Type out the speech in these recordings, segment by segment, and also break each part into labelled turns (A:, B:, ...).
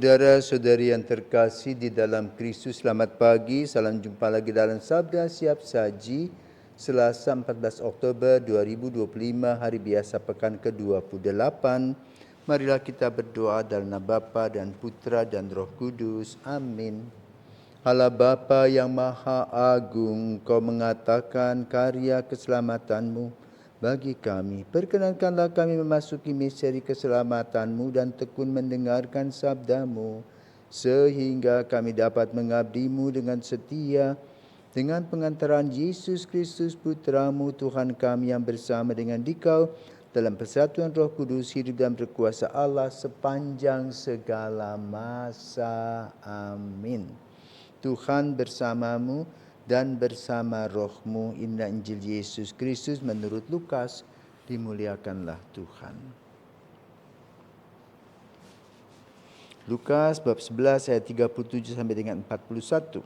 A: Saudara-saudari yang terkasih di dalam Kristus, selamat pagi. Salam jumpa lagi dalam Sabda Siap Saji, Selasa 14 Oktober 2025, hari biasa pekan ke-28. Marilah kita berdoa dalam nama Bapa dan Putra dan Roh Kudus. Amin. Allah Bapa yang Maha Agung, Kau mengatakan karya keselamatanmu bagi kami. Perkenankanlah kami memasuki misteri keselamatanmu dan tekun mendengarkan sabdamu, sehingga kami dapat mengabdimu dengan setia, dengan pengantaran Yesus Kristus Putramu, Tuhan kami yang bersama dengan Dikau, dalam persatuan Roh Kudus, hidup dan berkuasa Allah sepanjang segala masa. Amin. Tuhan bersamamu dan bersama rohmu. Inilah Injil Yesus Kristus menurut Lukas. Dimuliakanlah Tuhan. Lukas bab 11 ayat 37 sampai dengan 41.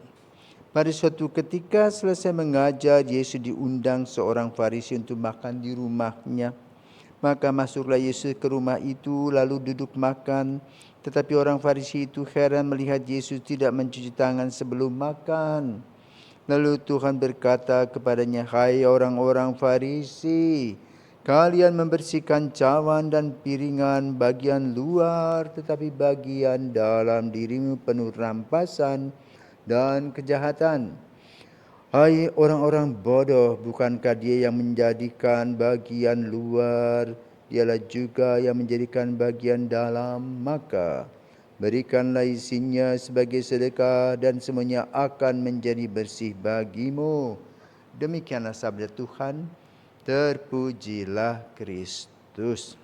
A: Pada suatu ketika selesai mengajar, Yesus diundang seorang Farisi untuk makan di rumahnya. Maka masuklah Yesus ke rumah itu lalu duduk makan. Tetapi orang Farisi itu heran melihat Yesus tidak mencuci tangan sebelum makan. Lalu Tuhan berkata kepadanya, "Hai orang-orang Farisi, kalian membersihkan cawan dan piringan bagian luar, tetapi bagian dalam dirimu penuh rampasan dan kejahatan. Hai orang-orang bodoh, bukankah Dia yang menjadikan bagian luar, Dialah juga yang menjadikan bagian dalam? Maka berikanlah isinya sebagai sedekah dan semuanya akan menjadi bersih bagimu." Demikianlah sabda Tuhan. Terpujilah Kristus.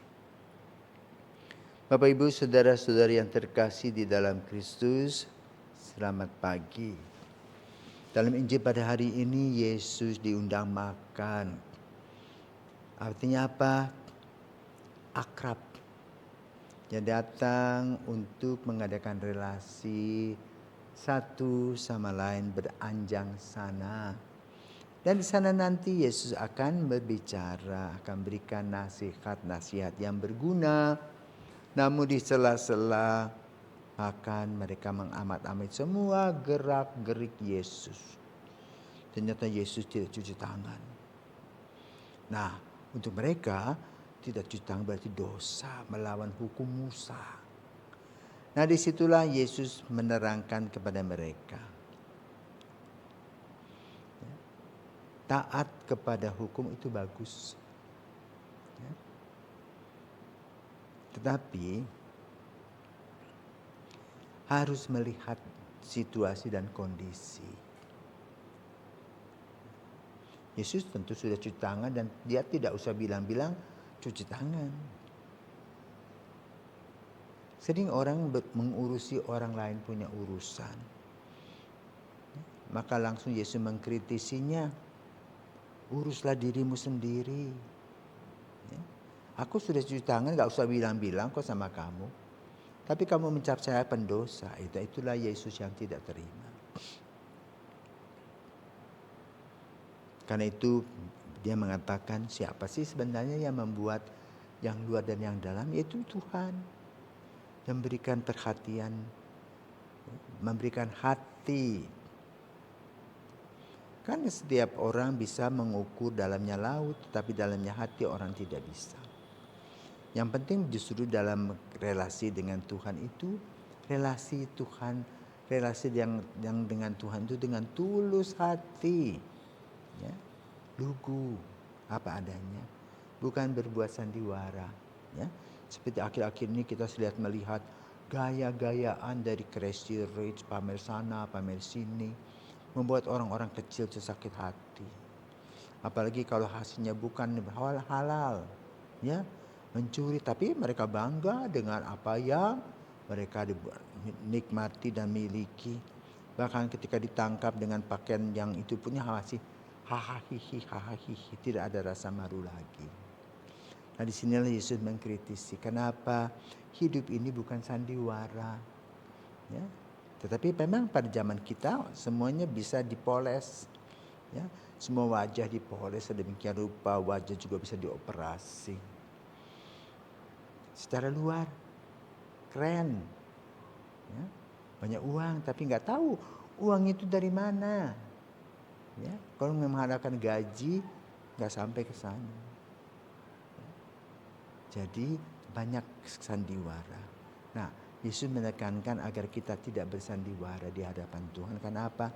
A: Bapak, Ibu, saudara-saudari yang terkasih di dalam Kristus, selamat pagi. Dalam Injil pada hari ini, Yesus diundang makan. Artinya apa? Akrab. Dia datang untuk mengadakan relasi satu sama lain, beranjang sana. Dan di sana nanti Yesus akan berbicara, akan berikan nasihat-nasihat yang berguna. Namun di sela-sela akan mereka mengamat-amat semua gerak-gerik Yesus. Ternyata Yesus tidak cuci tangan. Nah, untuk mereka tidak cuci tangan berarti dosa, melawan hukum Musa. Nah, disitulah Yesus menerangkan kepada mereka. Taat kepada hukum itu bagus. Tetapi harus melihat situasi dan kondisi. Yesus tentu sudah cuci tangan dan dia tidak usah bilang-bilang cuci tangan. Sering orang mengurusi orang lain punya urusan. Maka langsung Yesus mengkritisinya. Uruslah dirimu sendiri. Aku sudah cuci tangan, gak usah bilang-bilang kok sama kamu. Tapi kamu mencap saya pendosa. Itulah Yesus yang tidak terima. Karena itu dia mengatakan, siapa sih sebenarnya yang membuat yang luar dan yang dalam? Yaitu Tuhan. Yang memberikan perhatian, memberikan hati. Kan setiap orang bisa mengukur dalamnya laut, tapi dalamnya hati orang tidak bisa. Yang penting justru dalam relasi dengan Tuhan itu, relasi Tuhan, relasi yang dengan Tuhan itu dengan tulus hati, ya, lugu, apa adanya, bukan berbuat sandiwara, ya. Seperti akhir-akhir ini kita melihat gaya-gayaan dari Crazy Rich, pamer sana, pamer sini, membuat orang-orang kecil sakit hati. Apalagi kalau hasilnya bukan halal, ya. Mencuri, tapi mereka bangga dengan apa yang mereka nikmati dan miliki. Bahkan ketika ditangkap dengan pakaian yang itu punya hasil hahaha, tidak ada rasa malu lagi. Nah, di sinilah Yesus mengkritisi, kenapa hidup ini bukan sandiwara, ya. Tetapi memang pada zaman kita semuanya bisa dipoles, ya. Semua wajah dipoles sedemikian rupa, wajah juga bisa dioperasi. Secara luar keren, Ya, banyak uang tapi nggak tahu uang itu dari mana. Ya, kalau mengharapkan gaji nggak sampai ke sana. Jadi banyak sandiwara. Nah, Yesus menekankan agar kita tidak bersandiwara di hadapan Tuhan. Karena apa?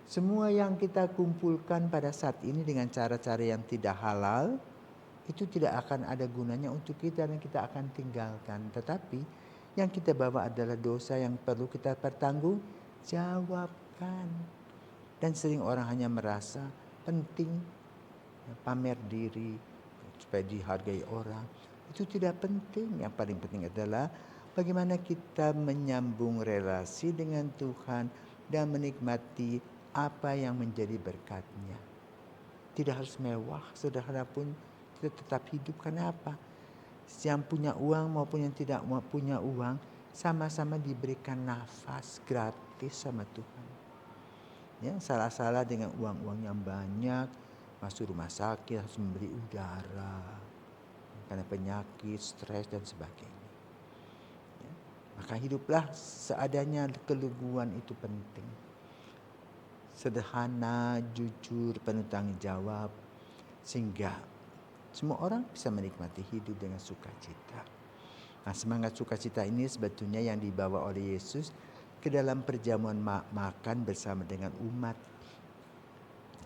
A: Semua yang kita kumpulkan pada saat ini dengan cara-cara yang tidak halal, itu tidak akan ada gunanya untuk kita dan kita akan tinggalkan. Tetapi yang kita bawa adalah dosa yang perlu kita pertanggungjawabkan. Dan sering orang hanya merasa penting pamer diri supaya dihargai orang. Itu tidak penting. Yang paling penting adalah bagaimana kita menyambung relasi dengan Tuhan dan menikmati apa yang menjadi berkat-Nya. Tidak harus mewah, sederhana pun kita tetap hidup. Karena apa? Yang punya uang maupun yang tidak punya uang sama-sama diberikan nafas gratis sama Tuhan. Ya, salah-salah dengan uang-uang yang banyak, masuk rumah sakit harus membeli udara karena penyakit, stres dan sebagainya. Ya, maka hiduplah seadanya, keluguan itu penting. Sederhana, jujur, penuh tanggung jawab, sehingga semua orang bisa menikmati hidup dengan sukacita. Nah, semangat sukacita ini sebetulnya yang dibawa oleh Yesus ke dalam perjamuan makan bersama dengan umat.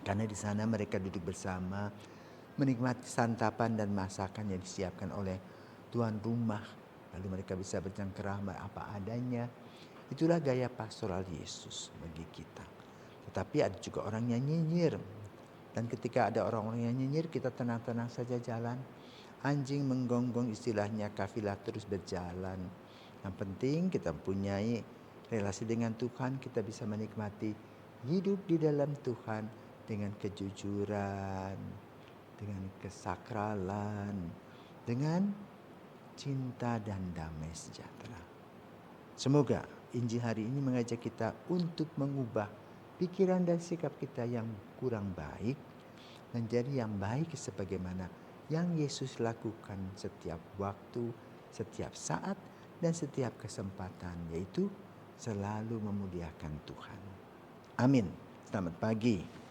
A: Karena di sana mereka duduk bersama, menikmati santapan dan masakan yang disiapkan oleh tuan rumah. Lalu mereka bisa bercengkerama apa adanya. Itulah gaya pastoral Yesus bagi kita. Tetapi ada juga orang yang nyinyir. Dan ketika ada orang-orang yang nyinyir, kita tenang-tenang saja jalan. Anjing menggonggong, istilahnya, kafilah terus berjalan. Yang penting kita mempunyai relasi dengan Tuhan, kita bisa menikmati hidup di dalam Tuhan dengan kejujuran, dengan kesakralan, dengan cinta dan damai sejahtera. Semoga Injil hari ini mengajak kita untuk mengubah pikiran dan sikap kita yang kurang baik menjadi yang baik sebagaimana yang Yesus lakukan setiap waktu, setiap saat, dan setiap kesempatan, yaitu selalu memuliakan Tuhan. Amin. Selamat pagi.